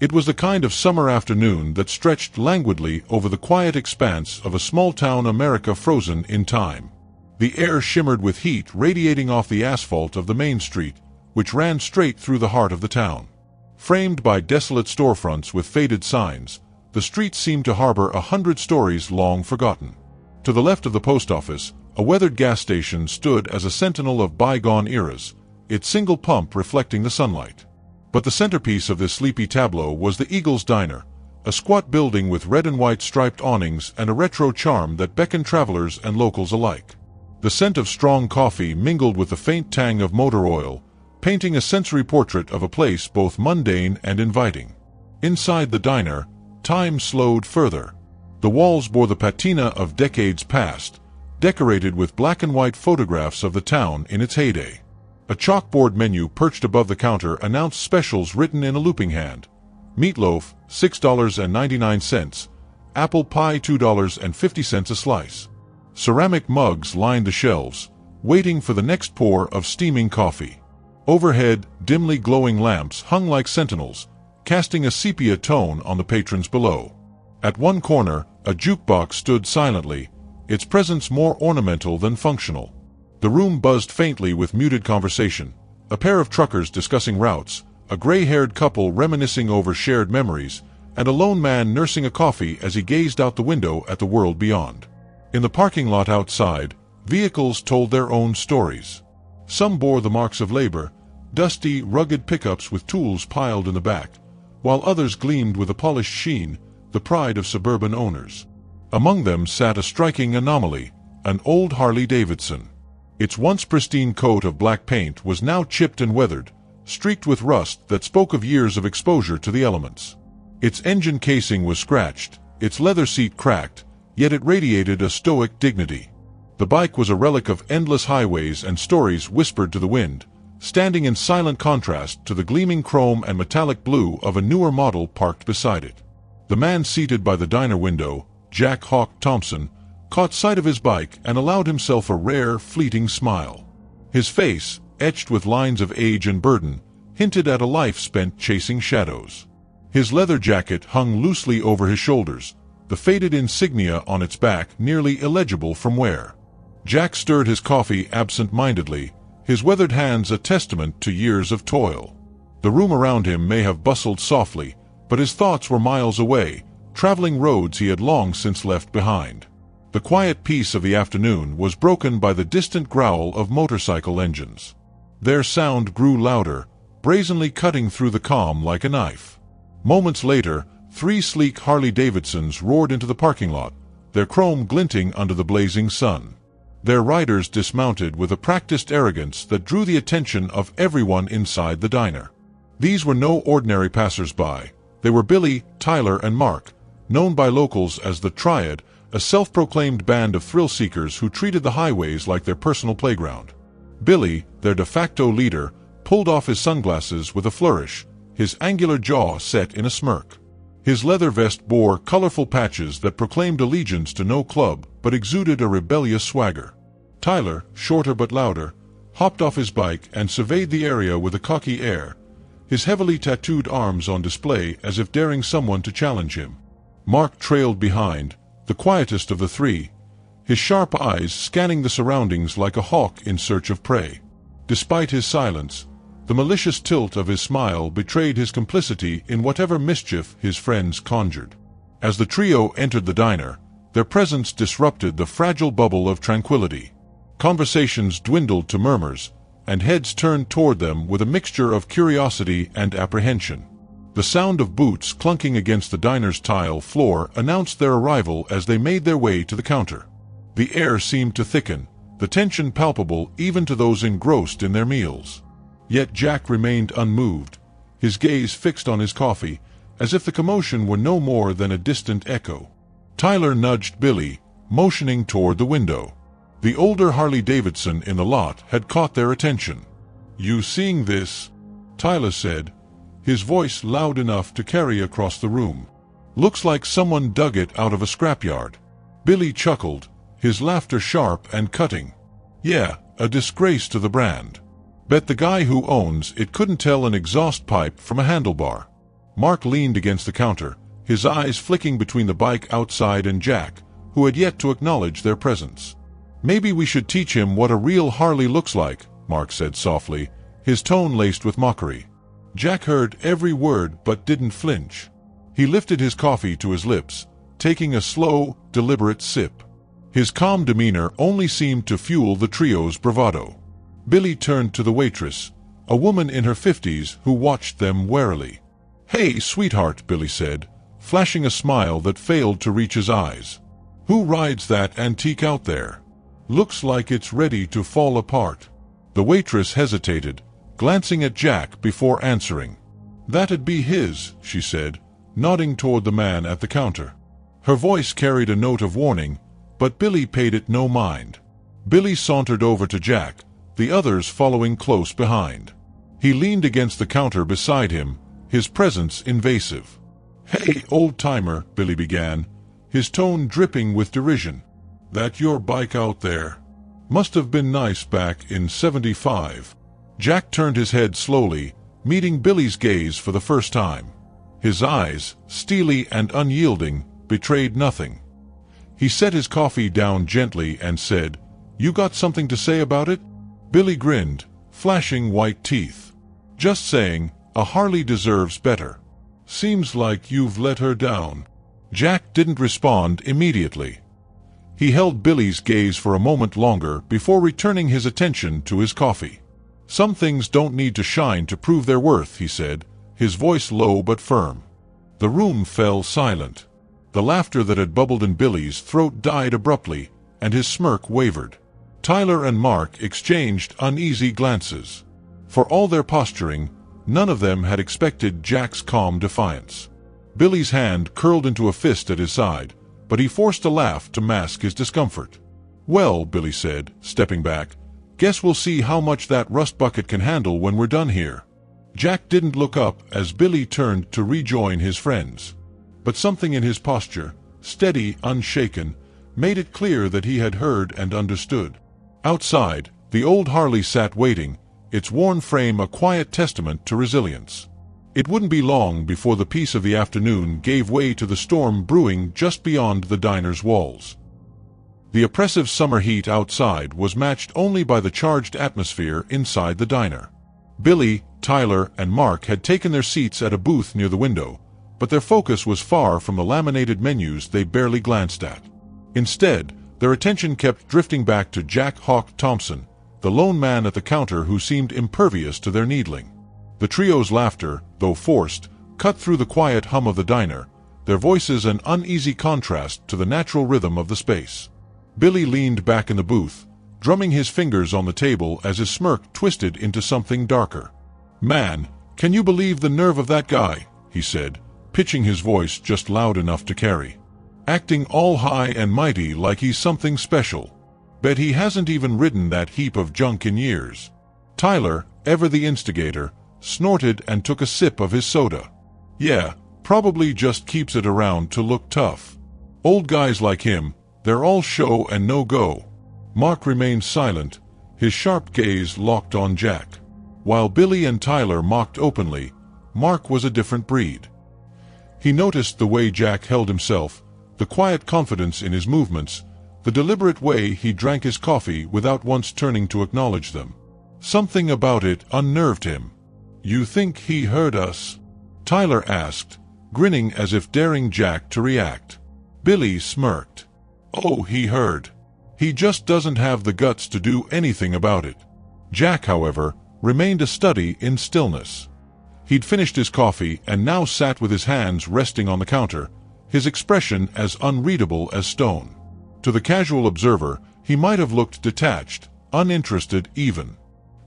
It was the kind of summer afternoon that stretched languidly over the quiet expanse of a small-town America frozen in time. The air shimmered with heat radiating off the asphalt of the main street, which ran straight through the heart of the town. Framed by desolate storefronts with faded signs, the street seemed to harbor 100 stories long forgotten. To the left of the post office, a weathered gas station stood as a sentinel of bygone eras, its single pump reflecting the sunlight. But the centerpiece of this sleepy tableau was the Eagle's Diner, a squat building with red and white striped awnings and a retro charm that beckoned travelers and locals alike. The scent of strong coffee mingled with the faint tang of motor oil, painting a sensory portrait of a place both mundane and inviting. Inside the diner, time slowed further. The walls bore the patina of decades past, decorated with black and white photographs of the town in its heyday. A chalkboard menu perched above the counter announced specials written in a looping hand. Meatloaf, $6.99. Apple pie, $2.50 a slice. Ceramic mugs lined the shelves, waiting for the next pour of steaming coffee. Overhead, dimly glowing lamps hung like sentinels, casting a sepia tone on the patrons below. At one corner, a jukebox stood silently, its presence more ornamental than functional. The room buzzed faintly with muted conversation, a pair of truckers discussing routes, a gray-haired couple reminiscing over shared memories, and a lone man nursing a coffee as he gazed out the window at the world beyond. In the parking lot outside, vehicles told their own stories. Some bore the marks of labor, dusty, rugged pickups with tools piled in the back, while others gleamed with a polished sheen, the pride of suburban owners. Among them sat a striking anomaly, an old Harley-Davidson. Its once pristine coat of black paint was now chipped and weathered, streaked with rust that spoke of years of exposure to the elements. Its engine casing was scratched, its leather seat cracked, yet it radiated a stoic dignity. The bike was a relic of endless highways and stories whispered to the wind, standing in silent contrast to the gleaming chrome and metallic blue of a newer model parked beside it. The man seated by the diner window, Jack Hawk Thompson, caught sight of his bike and allowed himself a rare, fleeting smile. His face, etched with lines of age and burden, hinted at a life spent chasing shadows. His leather jacket hung loosely over his shoulders, the faded insignia on its back nearly illegible from wear. Jack stirred his coffee absent-mindedly, his weathered hands a testament to years of toil. The room around him may have bustled softly, but his thoughts were miles away, traveling roads he had long since left behind. The quiet peace of the afternoon was broken by the distant growl of motorcycle engines. Their sound grew louder, brazenly cutting through the calm like a knife. Moments later, 3 sleek Harley-Davidsons roared into the parking lot, their chrome glinting under the blazing sun. Their riders dismounted with a practiced arrogance that drew the attention of everyone inside the diner. These were no ordinary passers-by. They were Billy, Tyler, and Mark, known by locals as the Triad, a self-proclaimed band of thrill-seekers who treated the highways like their personal playground. Billy, their de facto leader, pulled off his sunglasses with a flourish, his angular jaw set in a smirk. His leather vest bore colorful patches that proclaimed allegiance to no club, but exuded a rebellious swagger. Tyler, shorter but louder, hopped off his bike and surveyed the area with a cocky air, his heavily tattooed arms on display as if daring someone to challenge him. Mark trailed behind, the quietest of the three, his sharp eyes scanning the surroundings like a hawk in search of prey. Despite his silence, the malicious tilt of his smile betrayed his complicity in whatever mischief his friends conjured. As the trio entered the diner, their presence disrupted the fragile bubble of tranquility. Conversations dwindled to murmurs, and heads turned toward them with a mixture of curiosity and apprehension. The sound of boots clunking against the diner's tile floor announced their arrival as they made their way to the counter. The air seemed to thicken, the tension palpable even to those engrossed in their meals. Yet Jack remained unmoved, his gaze fixed on his coffee, as if the commotion were no more than a distant echo. Tyler nudged Billy, motioning toward the window. The older Harley-Davidson in the lot had caught their attention. "You seeing this?" Tyler said, his voice loud enough to carry across the room. "Looks like someone dug it out of a scrapyard." Billy chuckled, his laughter sharp and cutting. "Yeah, a disgrace to the brand. Bet the guy who owns it couldn't tell an exhaust pipe from a handlebar." Mark leaned against the counter, his eyes flicking between the bike outside and Jack, who had yet to acknowledge their presence. "Maybe we should teach him what a real Harley looks like," Mark said softly, his tone laced with mockery. Jack heard every word but didn't flinch. He lifted his coffee to his lips, taking a slow, deliberate sip. His calm demeanor only seemed to fuel the trio's bravado. Billy turned to the waitress, a woman in her 50s who watched them warily. "Hey, sweetheart," Billy said, flashing a smile that failed to reach his eyes. "Who rides that antique out there? Looks like it's ready to fall apart." The waitress hesitated, glancing at Jack before answering. "That'd be his," she said, nodding toward the man at the counter. Her voice carried a note of warning, but Billy paid it no mind. Billy sauntered over to Jack, the others following close behind. He leaned against the counter beside him, his presence invasive. "Hey, old-timer," Billy began, his tone dripping with derision. "That your bike out there? Must have been nice back in '75. Jack turned his head slowly, meeting Billy's gaze for the first time. His eyes, steely and unyielding, betrayed nothing. He set his coffee down gently and said, "You got something to say about it?" Billy grinned, flashing white teeth. "Just saying, a Harley deserves better. Seems like you've let her down." Jack didn't respond immediately. He held Billy's gaze for a moment longer before returning his attention to his coffee. "Some things don't need to shine to prove their worth," he said, his voice low but firm. The room fell silent. The laughter that had bubbled in Billy's throat died abruptly, and his smirk wavered. Tyler and Mark exchanged uneasy glances. For all their posturing, none of them had expected Jack's calm defiance. Billy's hand curled into a fist at his side, but he forced a laugh to mask his discomfort. "Well," Billy said, stepping back, "guess we'll see how much that rust bucket can handle when we're done here." Jack didn't look up as Billy turned to rejoin his friends. But something in his posture, steady, unshaken, made it clear that he had heard and understood. Outside, the old Harley sat waiting, its worn frame a quiet testament to resilience. It wouldn't be long before the peace of the afternoon gave way to the storm brewing just beyond the diner's walls. The oppressive summer heat outside was matched only by the charged atmosphere inside the diner. Billy, Tyler, and Mark had taken their seats at a booth near the window, but their focus was far from the laminated menus they barely glanced at. Instead, their attention kept drifting back to Jack Hawk Thompson, the lone man at the counter who seemed impervious to their needling. The trio's laughter, though forced, cut through the quiet hum of the diner, their voices an uneasy contrast to the natural rhythm of the space. Billy leaned back in the booth, drumming his fingers on the table as his smirk twisted into something darker. "Man, can you believe the nerve of that guy?" he said, pitching his voice just loud enough to carry. "Acting all high and mighty like he's something special. Bet he hasn't even ridden that heap of junk in years." Tyler, ever the instigator, snorted and took a sip of his soda. "Yeah, probably just keeps it around to look tough. Old guys like him, they're all show and no go." Mark remained silent, his sharp gaze locked on Jack. While Billy and Tyler mocked openly, Mark was a different breed. He noticed the way Jack held himself, the quiet confidence in his movements, the deliberate way he drank his coffee without once turning to acknowledge them. Something about it unnerved him. "You think he heard us?" Tyler asked, grinning as if daring Jack to react. Billy smirked. "Oh, he heard. He just doesn't have the guts to do anything about it." Jack, however, remained a study in stillness. He'd finished his coffee and now sat with his hands resting on the counter, his expression as unreadable as stone. To the casual observer, he might have looked detached, uninterested even.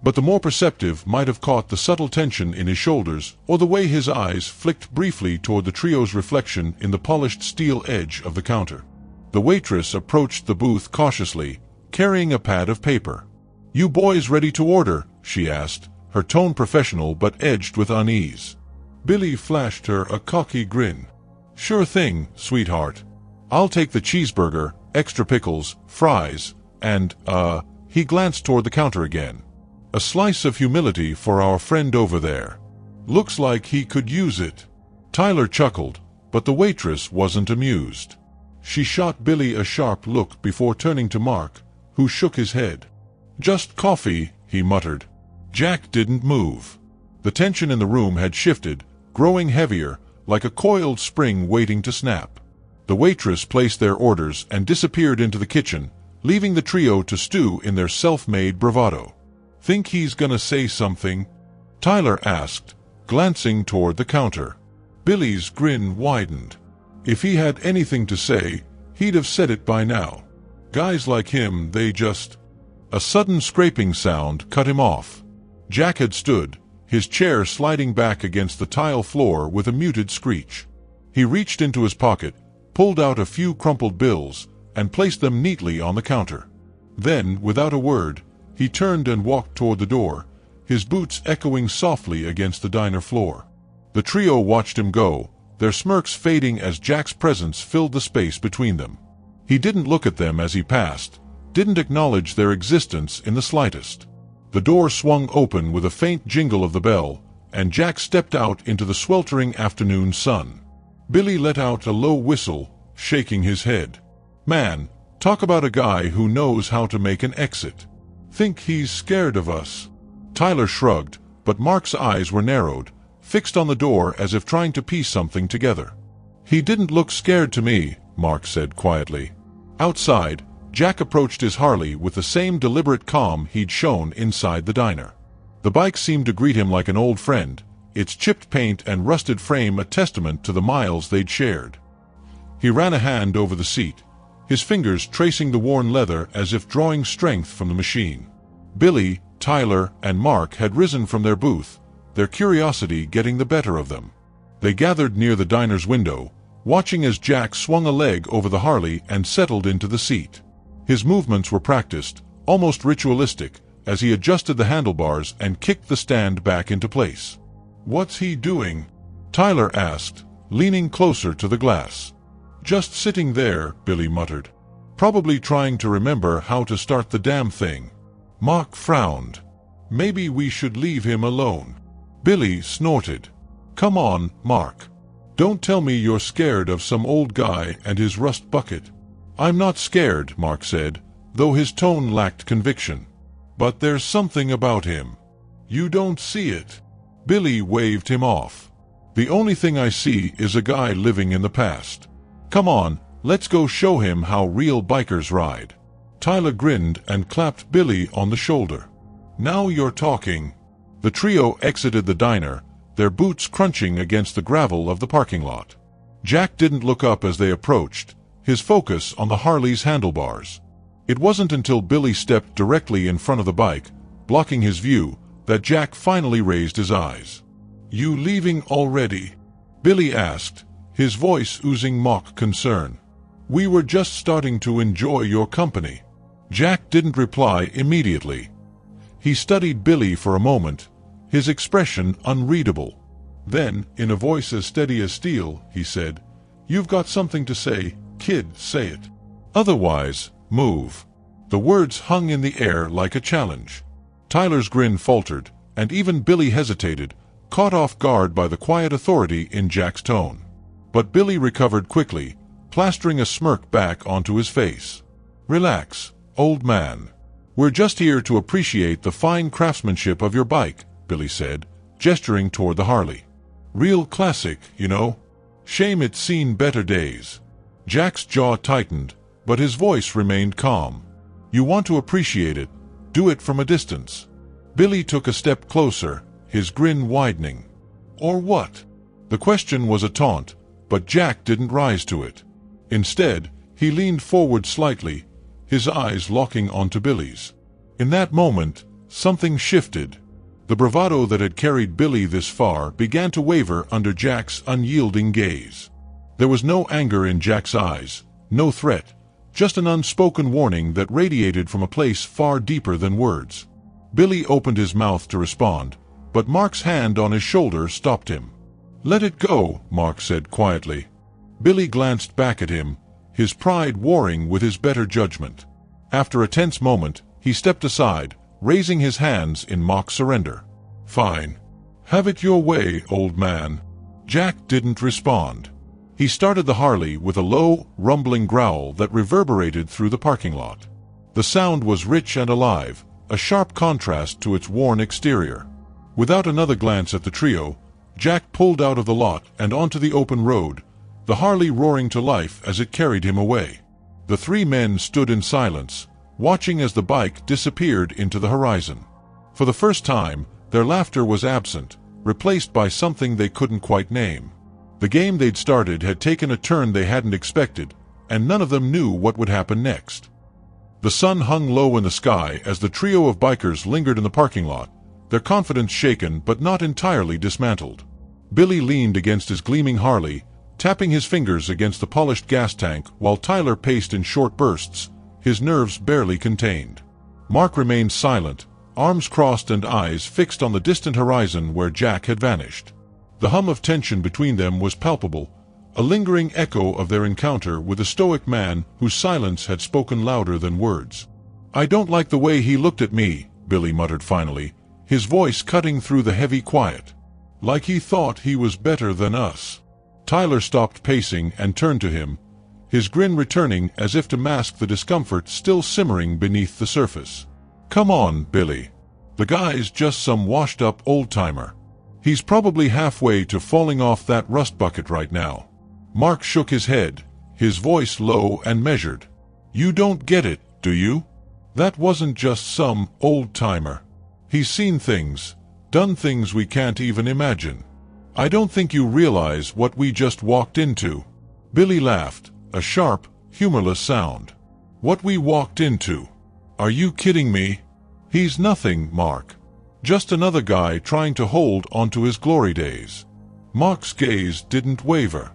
But the more perceptive might have caught the subtle tension in his shoulders or the way his eyes flicked briefly toward the trio's reflection in the polished steel edge of the counter. The waitress approached the booth cautiously, carrying a pad of paper. "You boys ready to order?" she asked, her tone professional but edged with unease. Billy flashed her a cocky grin. "Sure thing, sweetheart. I'll take the cheeseburger, extra pickles, fries, and, he glanced toward the counter again. "A slice of humility for our friend over there. Looks like he could use it." Tyler chuckled, but the waitress wasn't amused. She shot Billy a sharp look before turning to Mark, who shook his head. "Just coffee," he muttered. Jack didn't move. The tension in the room had shifted, growing heavier, like a coiled spring waiting to snap. The waitress placed their orders and disappeared into the kitchen, leaving the trio to stew in their self-made bravado. "Think he's gonna say something?" Tyler asked, glancing toward the counter. Billy's grin widened. If he had anything to say, he'd have said it by now. Guys like him, they just... A sudden scraping sound cut him off. Jack had stood, his chair sliding back against the tile floor with a muted screech. He reached into his pocket, pulled out a few crumpled bills, and placed them neatly on the counter. Then, without a word, he turned and walked toward the door, his boots echoing softly against the diner floor. The trio watched him go, their smirks fading as Jack's presence filled the space between them. He didn't look at them as he passed, didn't acknowledge their existence in the slightest. The door swung open with a faint jingle of the bell, and Jack stepped out into the sweltering afternoon sun. Billy let out a low whistle, shaking his head. "Man, talk about a guy who knows how to make an exit. Think he's scared of us?" Tyler shrugged, but Mark's eyes were narrowed, fixed on the door as if trying to piece something together. "He didn't look scared to me," Mark said quietly. Outside, Jack approached his Harley with the same deliberate calm he'd shown inside the diner. The bike seemed to greet him like an old friend, its chipped paint and rusted frame a testament to the miles they'd shared. He ran a hand over the seat, his fingers tracing the worn leather as if drawing strength from the machine. Billy, Tyler, and Mark had risen from their booth, their curiosity getting the better of them. They gathered near the diner's window, watching as Jack swung a leg over the Harley and settled into the seat. His movements were practiced, almost ritualistic, as he adjusted the handlebars and kicked the stand back into place. "What's he doing?" Tyler asked, leaning closer to the glass. "Just sitting there," Billy muttered. "Probably trying to remember how to start the damn thing." Mark frowned. "Maybe we should leave him alone." Billy snorted. "Come on, Mark. Don't tell me you're scared of some old guy and his rust bucket." "I'm not scared," Mark said, though his tone lacked conviction. "But there's something about him." "You don't see it." Billy waved him off. "The only thing I see is a guy living in the past. Come on, let's go show him how real bikers ride." Tyler grinned and clapped Billy on the shoulder. "Now you're talking." The trio exited the diner, their boots crunching against the gravel of the parking lot. Jack didn't look up as they approached, his focus on the Harley's handlebars. It wasn't until Billy stepped directly in front of the bike, blocking his view, that Jack finally raised his eyes. "You leaving already?" Billy asked, his voice oozing mock concern. "We were just starting to enjoy your company." Jack didn't reply immediately. He studied Billy for a moment, his expression unreadable. Then, in a voice as steady as steel, he said, "You've got something to say, kid, say it. Otherwise, move." The words hung in the air like a challenge. Tyler's grin faltered, and even Billy hesitated, caught off guard by the quiet authority in Jack's tone. But Billy recovered quickly, plastering a smirk back onto his face. "Relax, old man. We're just here to appreciate the fine craftsmanship of your bike," Billy said, gesturing toward the Harley. "Real classic, you know. Shame it's seen better days." Jack's jaw tightened, but his voice remained calm. "You want to appreciate it, do it from a distance." Billy took a step closer, his grin widening. "Or what?" The question was a taunt, but Jack didn't rise to it. Instead, he leaned forward slightly, his eyes locking onto Billy's. In that moment, something shifted. The bravado that had carried Billy this far began to waver under Jack's unyielding gaze. There was no anger in Jack's eyes, no threat, just an unspoken warning that radiated from a place far deeper than words. Billy opened his mouth to respond, but Mark's hand on his shoulder stopped him. "Let it go," Mark said quietly. Billy glanced back at him, his pride warring with his better judgment. After a tense moment, he stepped aside, raising his hands in mock surrender. "Fine. Have it your way, old man." Jack didn't respond. He started the Harley with a low, rumbling growl that reverberated through the parking lot. The sound was rich and alive, a sharp contrast to its worn exterior. Without another glance at the trio, Jack pulled out of the lot and onto the open road, the Harley roaring to life as it carried him away. The three men stood in silence, watching as the bike disappeared into the horizon. For the first time, their laughter was absent, replaced by something they couldn't quite name. The game they'd started had taken a turn they hadn't expected, and none of them knew what would happen next. The sun hung low in the sky as the trio of bikers lingered in the parking lot, their confidence shaken but not entirely dismantled. Billy leaned against his gleaming Harley, tapping his fingers against the polished gas tank while Tyler paced in short bursts, his nerves barely contained. Mark remained silent, arms crossed and eyes fixed on the distant horizon where Jack had vanished. The hum of tension between them was palpable, a lingering echo of their encounter with a stoic man whose silence had spoken louder than words. "I don't like the way he looked at me," Billy muttered finally, his voice cutting through the heavy quiet. "Like he thought he was better than us." Tyler stopped pacing and turned to him, his grin returning as if to mask the discomfort still simmering beneath the surface. "Come on, Billy. The guy's just some washed-up old-timer. He's probably halfway to falling off that rust bucket right now." Mark shook his head, his voice low and measured. "You don't get it, do you? That wasn't just some old-timer. He's seen things, done things we can't even imagine. I don't think you realize what we just walked into." Billy laughed, a sharp, humorless sound. "What we walked into? Are you kidding me? He's nothing, Mark. Just another guy trying to hold onto his glory days." Mark's gaze didn't waver.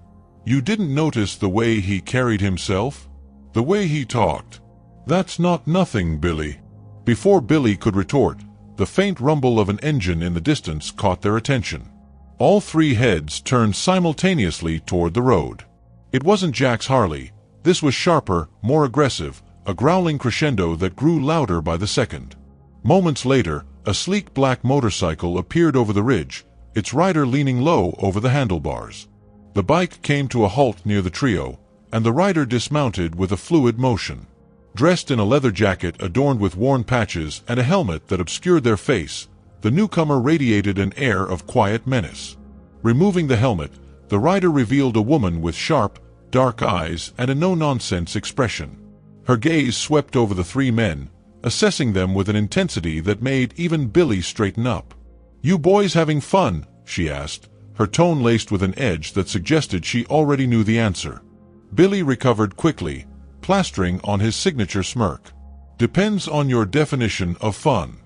"You didn't notice the way he carried himself? The way he talked? That's not nothing, Billy." Before Billy could retort, the faint rumble of an engine in the distance caught their attention. All three heads turned simultaneously toward the road. It wasn't Jack's Harley. This was sharper, more aggressive, a growling crescendo that grew louder by the second. Moments later, a sleek black motorcycle appeared over the ridge, its rider leaning low over the handlebars. The bike came to a halt near the trio, and the rider dismounted with a fluid motion. Dressed in a leather jacket adorned with worn patches and a helmet that obscured their face, the newcomer radiated an air of quiet menace. Removing the helmet, the rider revealed a woman with sharp, dark eyes and a no-nonsense expression. Her gaze swept over the three men, assessing them with an intensity that made even Billy straighten up. "You boys having fun?" she asked, her tone laced with an edge that suggested she already knew the answer. Billy recovered quickly, plastering on his signature smirk. "Depends on your definition of fun."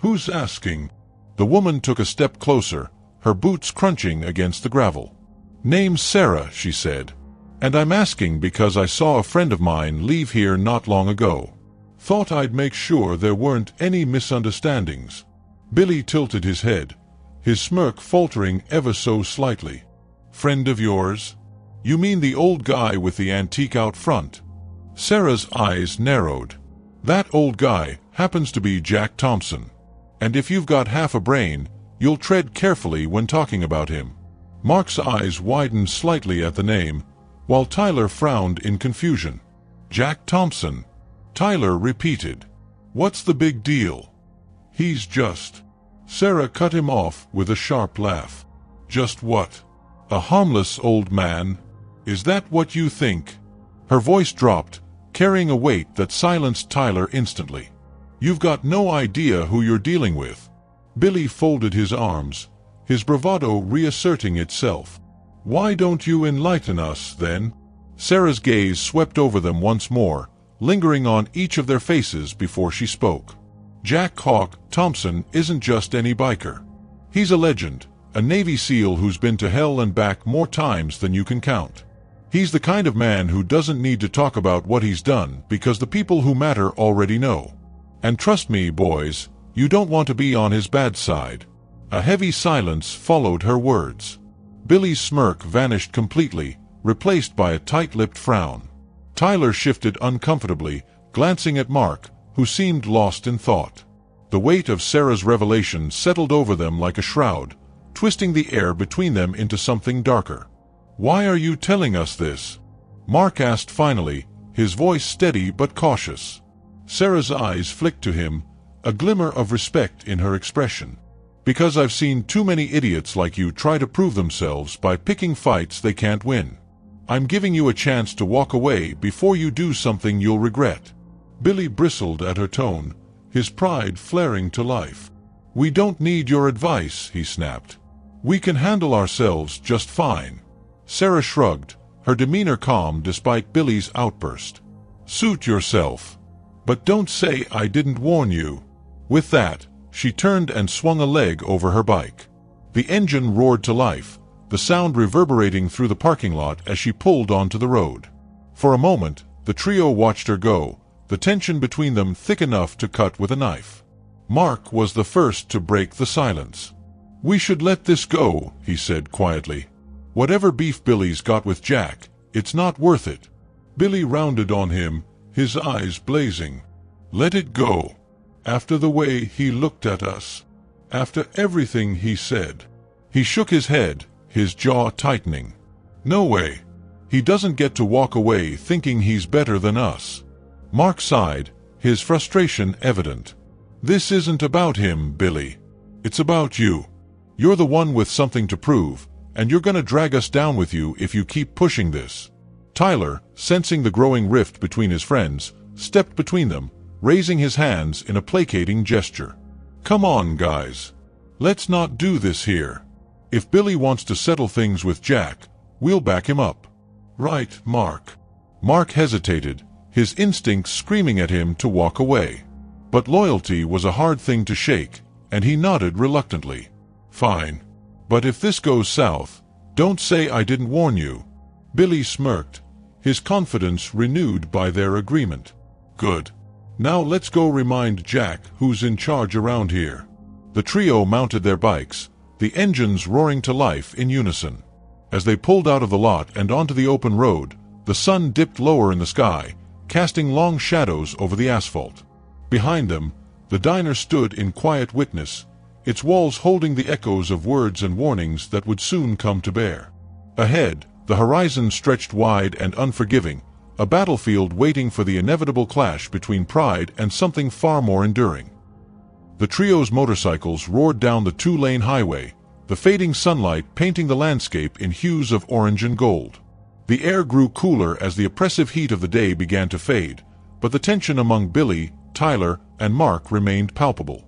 "Who's asking?" The woman took a step closer, her boots crunching against the gravel. "Name's Sarah," she said. "And I'm asking because I saw a friend of mine leave here not long ago. Thought I'd make sure there weren't any misunderstandings." Billy tilted his head, his smirk faltering ever so slightly. "Friend of yours? You mean the old guy with the antique out front?" Sarah's eyes narrowed. "That old guy happens to be Jack Thompson. And if you've got half a brain, you'll tread carefully when talking about him." Mark's eyes widened slightly at the name, while Tyler frowned in confusion. "Jack Thompson," Tyler repeated. "What's the big deal?" "He's just..." Sarah cut him off with a sharp laugh. "Just what? A harmless old man? Is that what you think?" Her voice dropped, carrying a weight that silenced Tyler instantly. "You've got no idea who you're dealing with." Billy folded his arms, his bravado reasserting itself. "Why don't you enlighten us, then?" Sarah's gaze swept over them once more, lingering on each of their faces before she spoke. "Jack Hawk Thompson isn't just any biker. He's a legend, a Navy SEAL who's been to hell and back more times than you can count. He's the kind of man who doesn't need to talk about what he's done because the people who matter already know. And trust me, boys, you don't want to be on his bad side." A heavy silence followed her words. Billy's smirk vanished completely, replaced by a tight-lipped frown. Tyler shifted uncomfortably, glancing at Mark, who seemed lost in thought. The weight of Sarah's revelation settled over them like a shroud, twisting the air between them into something darker. "Why are you telling us this?" Mark asked finally, his voice steady but cautious. Sarah's eyes flicked to him, a glimmer of respect in her expression. "Because I've seen too many idiots like you try to prove themselves by picking fights they can't win. I'm giving you a chance to walk away before you do something you'll regret." Billy bristled at her tone, his pride flaring to life. "We don't need your advice," he snapped. "We can handle ourselves just fine." Sarah shrugged, her demeanor calm despite Billy's outburst. "Suit yourself. But don't say I didn't warn you." With that, she turned and swung a leg over her bike. The engine roared to life, the sound reverberating through the parking lot as she pulled onto the road. For a moment, the trio watched her go, the tension between them thick enough to cut with a knife. Mark was the first to break the silence. "We should let this go," he said quietly. "Whatever beef Billy's got with Jack, it's not worth it." Billy rounded on him, his eyes blazing. "Let it go. After the way he looked at us. After everything he said." He shook his head, his jaw tightening. "No way. He doesn't get to walk away thinking he's better than us." Mark sighed, his frustration evident. "This isn't about him, Billy. It's about you. You're the one with something to prove, and you're gonna drag us down with you if you keep pushing this." Tyler, sensing the growing rift between his friends, stepped between them, raising his hands in a placating gesture. "Come on, guys. Let's not do this here. If Billy wants to settle things with Jack, we'll back him up." "Right, Mark." Mark hesitated, his instincts screaming at him to walk away. But loyalty was a hard thing to shake, and he nodded reluctantly. "Fine. But if this goes south, don't say I didn't warn you." Billy smirked, his confidence renewed by their agreement. "Good. Now let's go remind Jack who's in charge around here." The trio mounted their bikes, the engines roaring to life in unison. As they pulled out of the lot and onto the open road, the sun dipped lower in the sky, casting long shadows over the asphalt. Behind them, the diner stood in quiet witness, its walls holding the echoes of words and warnings that would soon come to bear. Ahead, the horizon stretched wide and unforgiving, a battlefield waiting for the inevitable clash between pride and something far more enduring. The trio's motorcycles roared down the two-lane highway, the fading sunlight painting the landscape in hues of orange and gold. The air grew cooler as the oppressive heat of the day began to fade, but the tension among Billy, Tyler, and Mark remained palpable.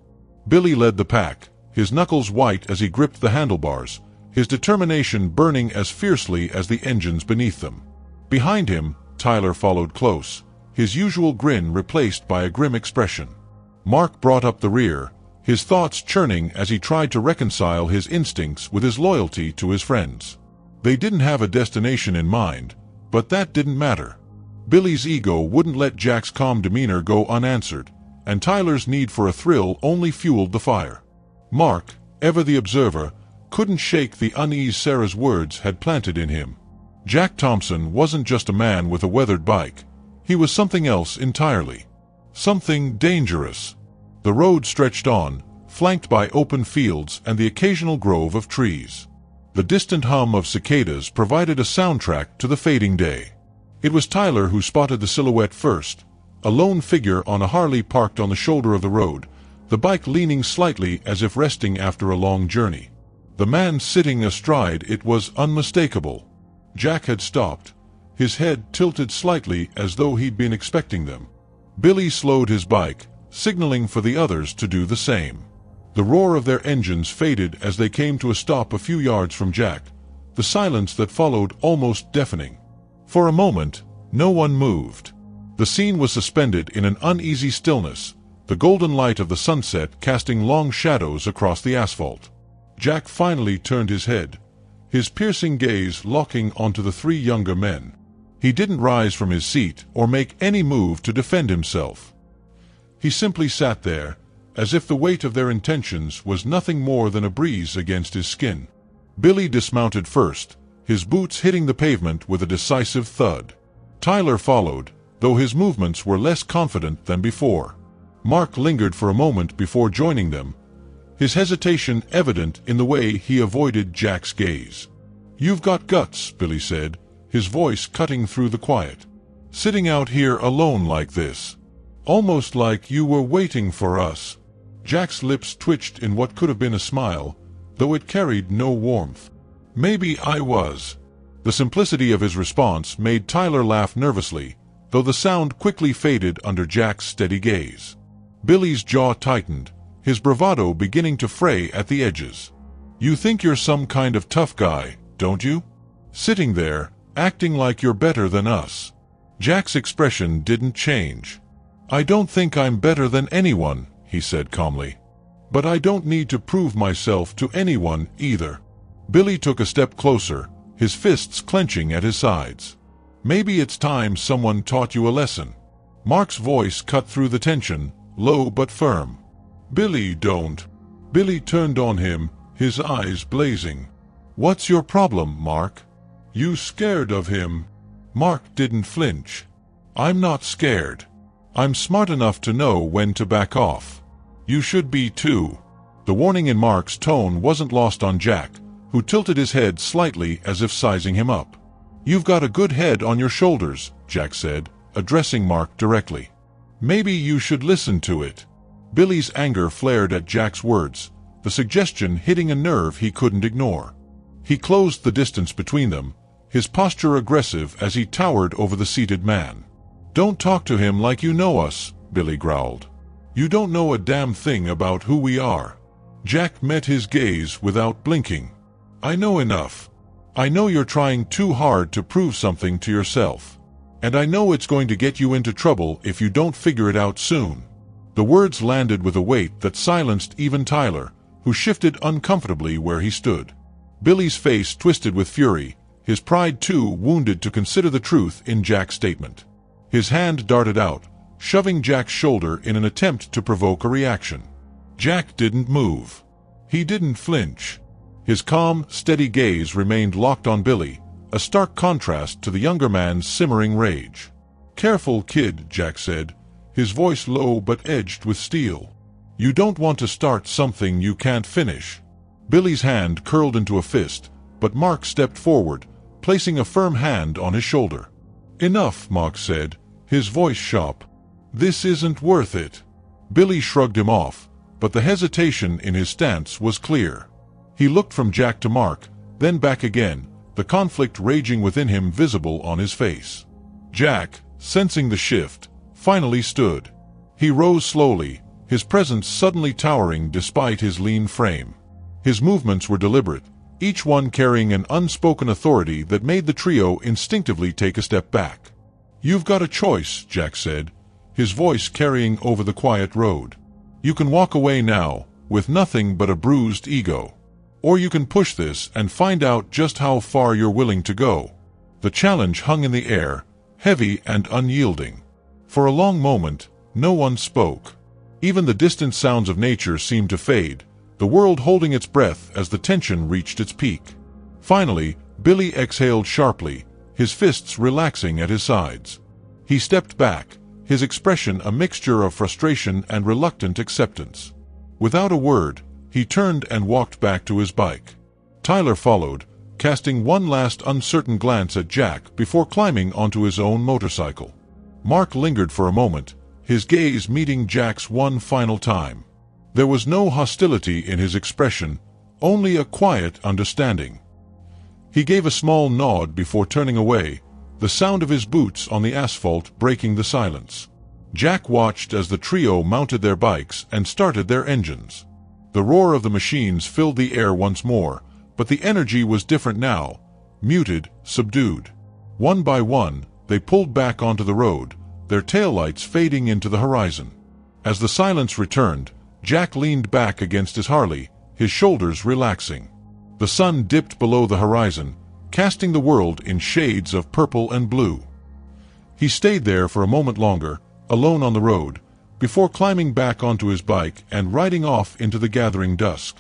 Billy led the pack, his knuckles white as he gripped the handlebars, his determination burning as fiercely as the engines beneath them. Behind him, Tyler followed close, his usual grin replaced by a grim expression. Mark brought up the rear, his thoughts churning as he tried to reconcile his instincts with his loyalty to his friends. They didn't have a destination in mind, but that didn't matter. Billy's ego wouldn't let Jack's calm demeanor go unanswered, and Tyler's need for a thrill only fueled the fire. Mark, ever the observer, couldn't shake the unease Sarah's words had planted in him. Jack Thompson wasn't just a man with a weathered bike. He was something else entirely. Something dangerous. The road stretched on, flanked by open fields and the occasional grove of trees. The distant hum of cicadas provided a soundtrack to the fading day. It was Tyler who spotted the silhouette first, a lone figure on a Harley parked on the shoulder of the road, the bike leaning slightly as if resting after a long journey. The man sitting astride it was unmistakable. Jack had stopped, his head tilted slightly as though he'd been expecting them. Billy slowed his bike, signaling for the others to do the same. The roar of their engines faded as they came to a stop a few yards from Jack, the silence that followed almost deafening. For a moment, no one moved. The scene was suspended in an uneasy stillness, the golden light of the sunset casting long shadows across the asphalt. Jack finally turned his head, his piercing gaze locking onto the three younger men. He didn't rise from his seat or make any move to defend himself. He simply sat there, as if the weight of their intentions was nothing more than a breeze against his skin. Billy dismounted first, his boots hitting the pavement with a decisive thud. Tyler followed, though his movements were less confident than before. Mark lingered for a moment before joining them, his hesitation evident in the way he avoided Jack's gaze. "You've got guts," Billy said, his voice cutting through the quiet. "Sitting out here alone like this. Almost like you were waiting for us." Jack's lips twitched in what could have been a smile, though it carried no warmth. "Maybe I was." The simplicity of his response made Tyler laugh nervously, though the sound quickly faded under Jack's steady gaze. Billy's jaw tightened, his bravado beginning to fray at the edges. "You think you're some kind of tough guy, don't you? Sitting there, acting like you're better than us." Jack's expression didn't change. "I don't think I'm better than anyone," he said calmly. "But I don't need to prove myself to anyone either." Billy took a step closer, his fists clenching at his sides. "Maybe it's time someone taught you a lesson." Mark's voice cut through the tension, low but firm. "Billy, don't." Billy turned on him, his eyes blazing. "What's your problem, Mark? You scared of him?" Mark didn't flinch. "I'm not scared. I'm smart enough to know when to back off. You should be too." The warning in Mark's tone wasn't lost on Jack, who tilted his head slightly as if sizing him up. "You've got a good head on your shoulders," Jack said, addressing Mark directly. "Maybe you should listen to it." Billy's anger flared at Jack's words, the suggestion hitting a nerve he couldn't ignore. He closed the distance between them, his posture aggressive as he towered over the seated man. "Don't talk to him like you know us," Billy growled. "You don't know a damn thing about who we are." Jack met his gaze without blinking. "I know enough. I know you're trying too hard to prove something to yourself. And I know it's going to get you into trouble if you don't figure it out soon." The words landed with a weight that silenced even Tyler, who shifted uncomfortably where he stood. Billy's face twisted with fury, his pride too wounded to consider the truth in Jack's statement. His hand darted out, shoving Jack's shoulder in an attempt to provoke a reaction. Jack didn't move. He didn't flinch. His calm, steady gaze remained locked on Billy, a stark contrast to the younger man's simmering rage. "Careful, kid," Jack said, his voice low but edged with steel. "You don't want to start something you can't finish." Billy's hand curled into a fist, but Mark stepped forward, placing a firm hand on his shoulder. "Enough," Mark said, his voice sharp. "This isn't worth it." Billy shrugged him off, but the hesitation in his stance was clear. He looked from Jack to Mark, then back again, the conflict raging within him visible on his face. Jack, sensing the shift, finally stood. He rose slowly, his presence suddenly towering despite his lean frame. His movements were deliberate, each one carrying an unspoken authority that made the trio instinctively take a step back. "You've got a choice," Jack said, his voice carrying over the quiet road. "You can walk away now, with nothing but a bruised ego. Or you can push this and find out just how far you're willing to go." The challenge hung in the air, heavy and unyielding. For a long moment, no one spoke. Even the distant sounds of nature seemed to fade, the world holding its breath as the tension reached its peak. Finally, Billy exhaled sharply, his fists relaxing at his sides. He stepped back, his expression a mixture of frustration and reluctant acceptance. Without a word, he turned and walked back to his bike. Tyler followed, casting one last uncertain glance at Jack before climbing onto his own motorcycle. Mark lingered for a moment, his gaze meeting Jack's one final time. There was no hostility in his expression, only a quiet understanding. He gave a small nod before turning away, the sound of his boots on the asphalt breaking the silence. Jack watched as the trio mounted their bikes and started their engines. The roar of the machines filled the air once more, but the energy was different now, muted, subdued. One by one, they pulled back onto the road, their taillights fading into the horizon. As the silence returned, Jack leaned back against his Harley, his shoulders relaxing. The sun dipped below the horizon, casting the world in shades of purple and blue. He stayed there for a moment longer, alone on the road, before climbing back onto his bike and riding off into the gathering dusk.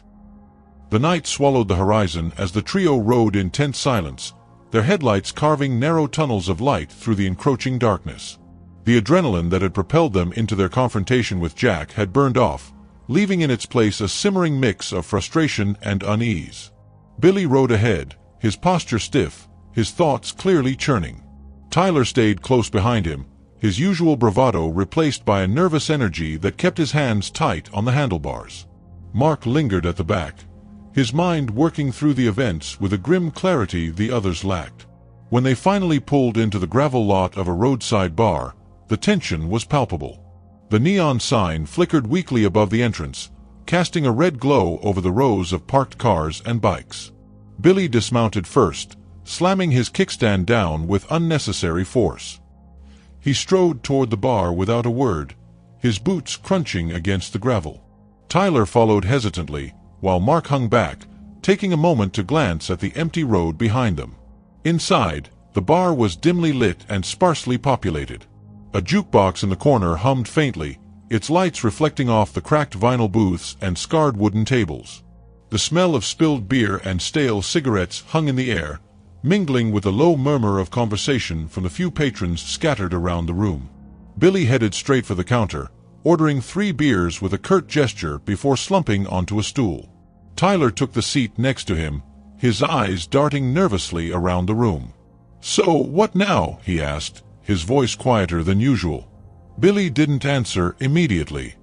The night swallowed the horizon as the trio rode in tense silence, their headlights carving narrow tunnels of light through the encroaching darkness. The adrenaline that had propelled them into their confrontation with Jack had burned off, leaving in its place a simmering mix of frustration and unease. Billy rode ahead, his posture stiff, his thoughts clearly churning. Tyler stayed close behind him, his usual bravado replaced by a nervous energy that kept his hands tight on the handlebars. Mark lingered at the back, his mind working through the events with a grim clarity the others lacked. When they finally pulled into the gravel lot of a roadside bar, the tension was palpable. The neon sign flickered weakly above the entrance, casting a red glow over the rows of parked cars and bikes. Billy dismounted first, slamming his kickstand down with unnecessary force. He strode toward the bar without a word, his boots crunching against the gravel. Tyler followed hesitantly, while Mark hung back, taking a moment to glance at the empty road behind them. Inside, the bar was dimly lit and sparsely populated. A jukebox in the corner hummed faintly, its lights reflecting off the cracked vinyl booths and scarred wooden tables. The smell of spilled beer and stale cigarettes hung in the air, mingling with the low murmur of conversation from the few patrons scattered around the room. Billy headed straight for the counter, ordering 3 beers with a curt gesture before slumping onto a stool. Tyler took the seat next to him, his eyes darting nervously around the room. "So, what now?" he asked, his voice quieter than usual. Billy didn't answer immediately.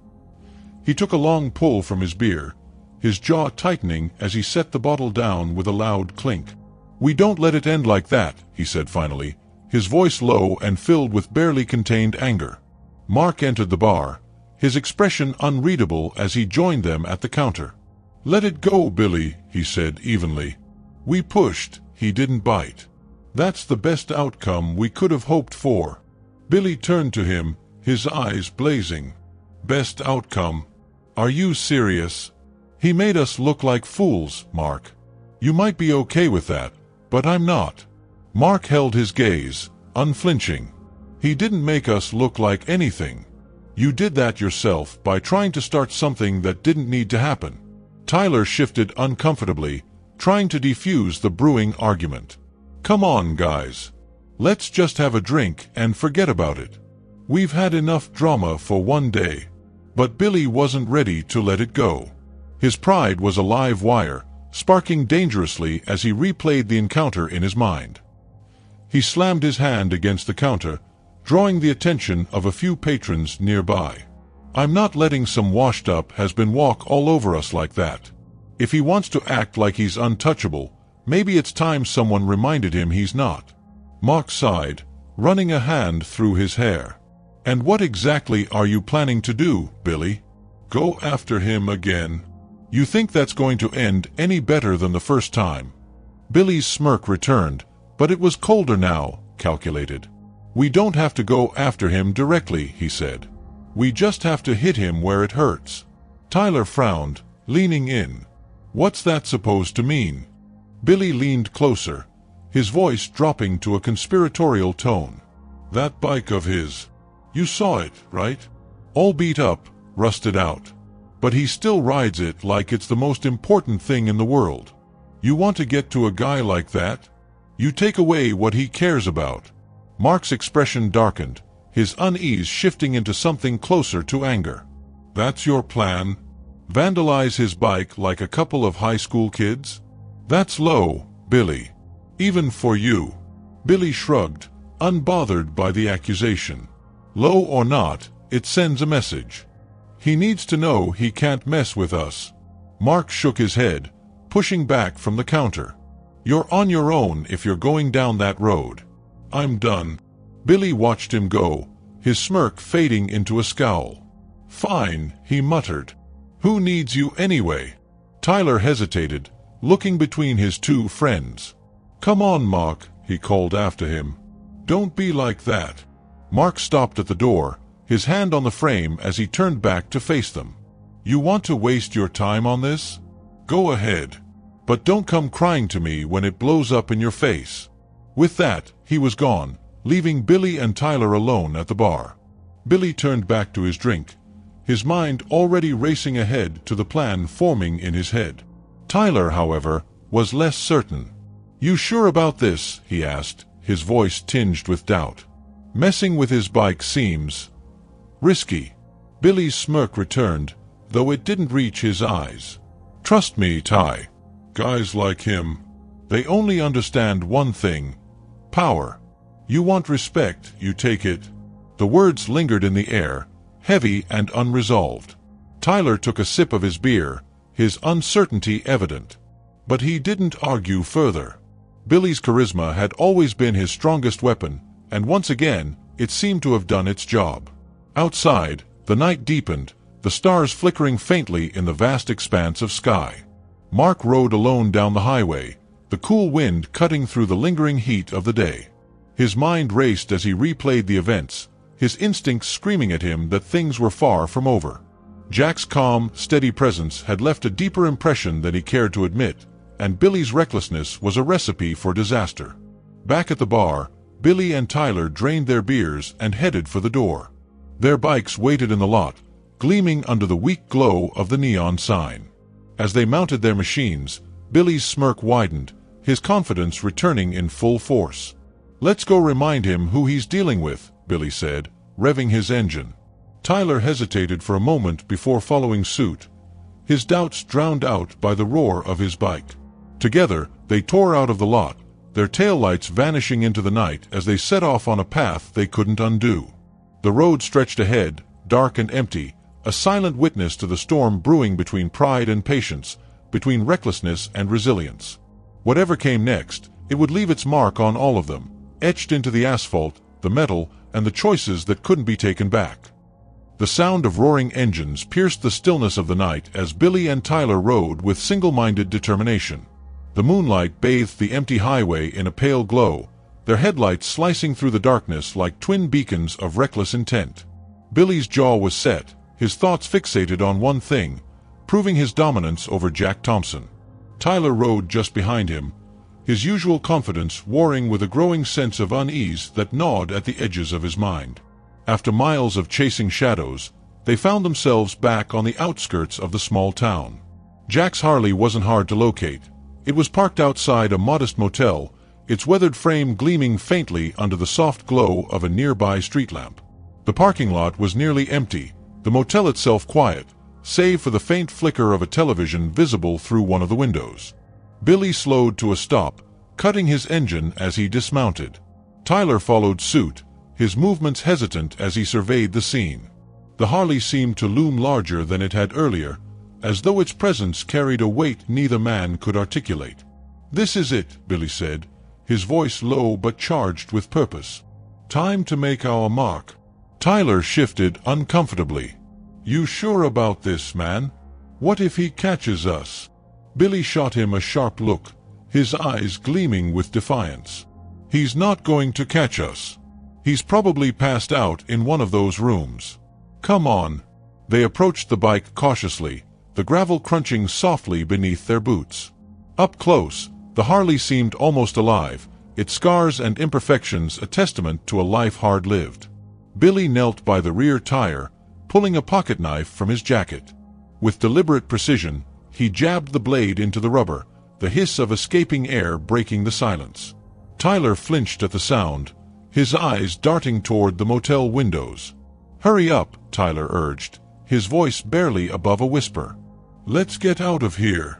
He took a long pull from his beer, his jaw tightening as he set the bottle down with a loud clink. "We don't let it end like that," he said finally, his voice low and filled with barely contained anger. Mark entered the bar, his expression unreadable as he joined them at the counter. "Let it go, Billy," he said evenly. "We pushed, he didn't bite. That's the best outcome we could have hoped for." Billy turned to him, his eyes blazing. "Best outcome? Are you serious? He made us look like fools, Mark. You might be okay with that, but I'm not." Mark held his gaze, unflinching. "He didn't make us look like anything. You did that yourself by trying to start something that didn't need to happen." Tyler shifted uncomfortably, trying to defuse the brewing argument. "Come on, guys. Let's just have a drink and forget about it. We've had enough drama for one day." But Billy wasn't ready to let it go. His pride was a live wire, sparking dangerously as he replayed the encounter in his mind. He slammed his hand against the counter, drawing the attention of a few patrons nearby. "I'm not letting some washed-up has-been walk all over us like that. If he wants to act like he's untouchable, maybe it's time someone reminded him he's not." Mark sighed, running a hand through his hair. "And what exactly are you planning to do, Billy? Go after him again? You think that's going to end any better than the first time?" Billy's smirk returned, but it was colder now, calculated. "We don't have to go after him directly," he said. "We just have to hit him where it hurts." Tyler frowned, leaning in. "What's that supposed to mean?" Billy leaned closer, his voice dropping to a conspiratorial tone. "That bike of his. You saw it, right? All beat up, rusted out. But he still rides it like it's the most important thing in the world. You want to get to a guy like that? You take away what he cares about." Mark's expression darkened, his unease shifting into something closer to anger. "That's your plan? Vandalize his bike like a couple of high school kids? That's low, Billy. Even for you." Billy shrugged, unbothered by the accusation. "Low or not, it sends a message. He needs to know he can't mess with us." Mark shook his head, pushing back from the counter. "You're on your own if you're going down that road. I'm done." Billy watched him go, his smirk fading into a scowl. "Fine," he muttered. "Who needs you anyway?" Tyler hesitated, looking between his two friends. "Come on, Mark," he called after him. "Don't be like that." Mark stopped at the door, his hand on the frame as he turned back to face them. "You want to waste your time on this? Go ahead. But don't come crying to me when it blows up in your face." With that, he was gone, leaving Billy and Tyler alone at the bar. Billy turned back to his drink, his mind already racing ahead to the plan forming in his head. Tyler, however, was less certain. "You sure about this?" he asked, his voice tinged with doubt. "Messing with his bike seems risky." Billy's smirk returned, though it didn't reach his eyes. "Trust me, Ty. Guys like him, they only understand one thing: power. You want respect, you take it." The words lingered in the air, heavy and unresolved. Tyler took a sip of his beer, his uncertainty evident. But he didn't argue further. Billy's charisma had always been his strongest weapon, and once again, it seemed to have done its job. Outside, the night deepened, the stars flickering faintly in the vast expanse of sky. Mark rode alone down the highway, the cool wind cutting through the lingering heat of the day. His mind raced as he replayed the events, his instincts screaming at him that things were far from over. Jack's calm, steady presence had left a deeper impression than he cared to admit, and Billy's recklessness was a recipe for disaster. Back at the bar, Billy and Tyler drained their beers and headed for the door. Their bikes waited in the lot, gleaming under the weak glow of the neon sign. As they mounted their machines, Billy's smirk widened, his confidence returning in full force. "Let's go remind him who he's dealing with," Billy said, revving his engine. Tyler hesitated for a moment before following suit, his doubts drowned out by the roar of his bike. Together, they tore out of the lot, their taillights vanishing into the night as they set off on a path they couldn't undo. The road stretched ahead, dark and empty, a silent witness to the storm brewing between pride and patience, between recklessness and resilience. Whatever came next, it would leave its mark on all of them, etched into the asphalt, the metal, and the choices that couldn't be taken back. The sound of roaring engines pierced the stillness of the night as Billy and Tyler rode with single-minded determination. The moonlight bathed the empty highway in a pale glow, their headlights slicing through the darkness like twin beacons of reckless intent. Billy's jaw was set, his thoughts fixated on one thing, proving his dominance over Jack Thompson. Tyler rode just behind him, his usual confidence warring with a growing sense of unease that gnawed at the edges of his mind. After miles of chasing shadows, they found themselves back on the outskirts of the small town. Jack's Harley wasn't hard to locate. It was parked outside a modest motel, its weathered frame gleaming faintly under the soft glow of a nearby street lamp. The parking lot was nearly empty, the motel itself quiet, save for the faint flicker of a television visible through one of the windows. Billy slowed to a stop, cutting his engine as he dismounted. Tyler followed suit, his movements hesitant as he surveyed the scene. The Harley seemed to loom larger than it had earlier, as though its presence carried a weight neither man could articulate. "This is it," Billy said, his voice low but charged with purpose. "Time to make our mark." Tyler shifted uncomfortably. "You sure about this, man? What if he catches us?" Billy shot him a sharp look, his eyes gleaming with defiance. "He's not going to catch us. He's probably passed out in one of those rooms. Come on." They approached the bike cautiously, the gravel crunching softly beneath their boots. Up close, the Harley seemed almost alive, its scars and imperfections a testament to a life hard lived. Billy knelt by the rear tire, pulling a pocket knife from his jacket. With deliberate precision, he jabbed the blade into the rubber, the hiss of escaping air breaking the silence. Tyler flinched at the sound, his eyes darting toward the motel windows. "Hurry up," Tyler urged, his voice barely above a whisper. "Let's get out of here."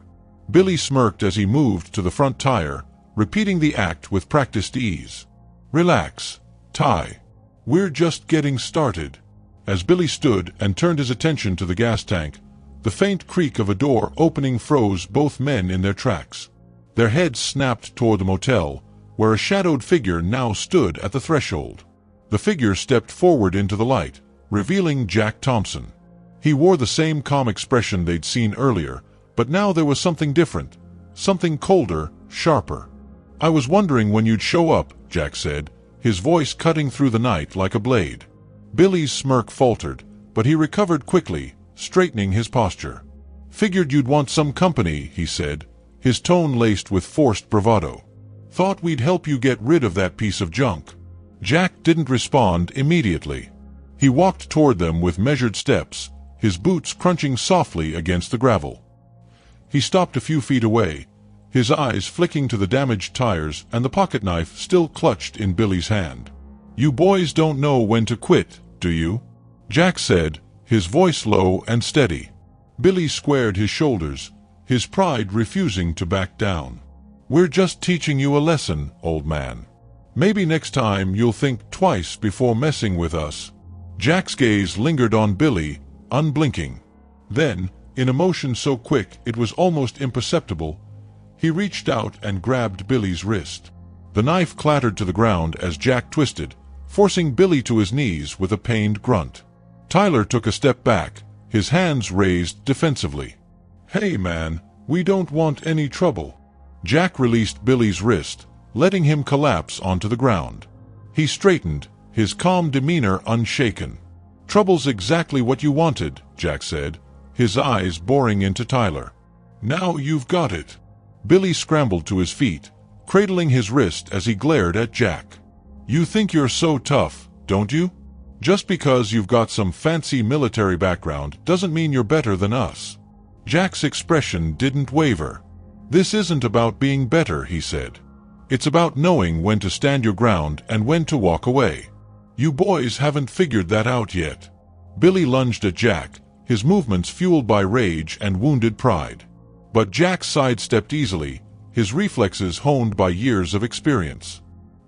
Billy smirked as he moved to the front tire, repeating the act with practiced ease. "Relax, Ty. We're just getting started." As Billy stood and turned his attention to the gas tank, the faint creak of a door opening froze both men in their tracks. Their heads snapped toward the motel, where a shadowed figure now stood at the threshold. The figure stepped forward into the light, revealing Jack Thompson. He wore the same calm expression they'd seen earlier, but now there was something different, something colder, sharper. "I was wondering when you'd show up," Jack said, his voice cutting through the night like a blade. Billy's smirk faltered, but he recovered quickly, straightening his posture. "Figured you'd want some company," he said, his tone laced with forced bravado. "Thought we'd help you get rid of that piece of junk." Jack didn't respond immediately. He walked toward them with measured steps, his boots crunching softly against the gravel. He stopped a few feet away, his eyes flicking to the damaged tires and the pocket knife still clutched in Billy's hand. "You boys don't know when to quit, do you?" Jack said, his voice low and steady. Billy squared his shoulders, his pride refusing to back down. "We're just teaching you a lesson, old man. Maybe next time you'll think twice before messing with us." Jack's gaze lingered on Billy, unblinking. Then, in a motion so quick it was almost imperceptible, he reached out and grabbed Billy's wrist. The knife clattered to the ground as Jack twisted, forcing Billy to his knees with a pained grunt. Tyler took a step back, his hands raised defensively. "Hey man, we don't want any trouble." Jack released Billy's wrist, letting him collapse onto the ground. He straightened, his calm demeanor unshaken. "Trouble's exactly what you wanted," Jack said, his eyes boring into Tyler. "Now you've got it." Billy scrambled to his feet, cradling his wrist as he glared at Jack. "You think you're so tough, don't you? Just because you've got some fancy military background doesn't mean you're better than us." Jack's expression didn't waver. "This isn't about being better," he said. "It's about knowing when to stand your ground and when to walk away. You boys haven't figured that out yet." Billy lunged at Jack, his movements fueled by rage and wounded pride. But Jack sidestepped easily, his reflexes honed by years of experience.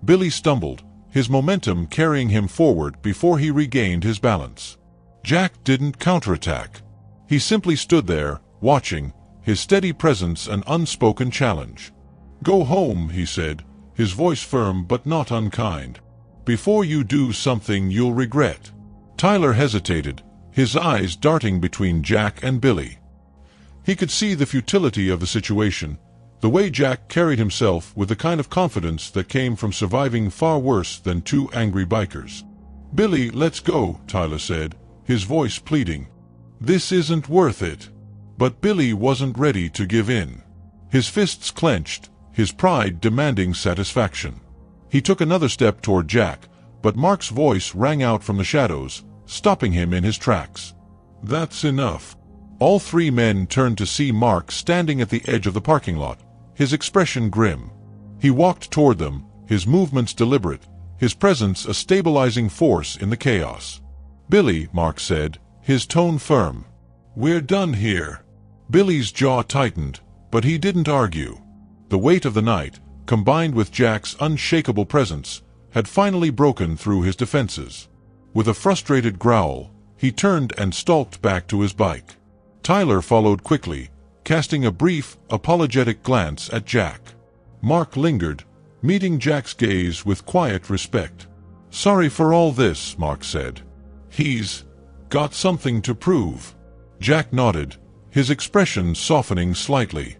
Billy stumbled, his momentum carrying him forward before he regained his balance. Jack didn't counterattack. He simply stood there, watching, his steady presence an unspoken challenge. "Go home," he said, his voice firm but not unkind. "Before you do something you'll regret." Tyler hesitated, his eyes darting between Jack and Billy. He could see the futility of the situation, the way Jack carried himself with the kind of confidence that came from surviving far worse than two angry bikers. "Billy, let's go," Tyler said, his voice pleading. "This isn't worth it." But Billy wasn't ready to give in. His fists clenched, his pride demanding satisfaction. He took another step toward Jack, but Mark's voice rang out from the shadows, stopping him in his tracks. "That's enough." All three men turned to see Mark standing at the edge of the parking lot, his expression grim. He walked toward them, his movements deliberate, his presence a stabilizing force in the chaos. "Billy," Mark said, his tone firm. "We're done here." Billy's jaw tightened, but he didn't argue. The weight of the night, combined with Jack's unshakable presence, had finally broken through his defenses. With a frustrated growl, he turned and stalked back to his bike. Tyler followed quickly, casting a brief, apologetic glance at Jack. Mark lingered, meeting Jack's gaze with quiet respect. "Sorry for all this," Mark said. "He's got something to prove." Jack nodded, his expression softening slightly.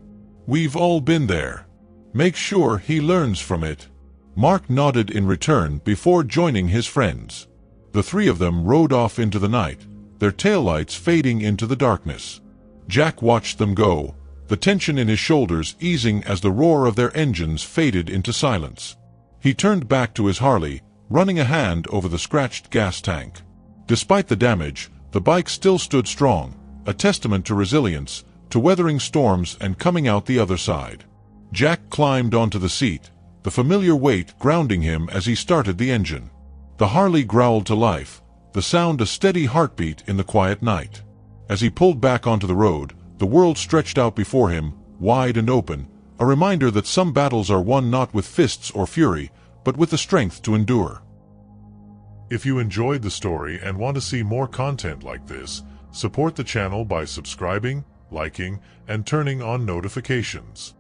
"We've all been there. Make sure he learns from it." Mark nodded in return before joining his friends. The three of them rode off into the night, their taillights fading into the darkness. Jack watched them go, the tension in his shoulders easing as the roar of their engines faded into silence. He turned back to his Harley, running a hand over the scratched gas tank. Despite the damage, the bike still stood strong, a testament to resilience, to weathering storms and coming out the other side. Jack climbed onto the seat, the familiar weight grounding him as he started the engine. The Harley growled to life, the sound a steady heartbeat in the quiet night. As he pulled back onto the road, the world stretched out before him, wide and open, a reminder that some battles are won not with fists or fury, but with the strength to endure. If you enjoyed the story and want to see more content like this, support the channel by subscribing, liking, and turning on notifications.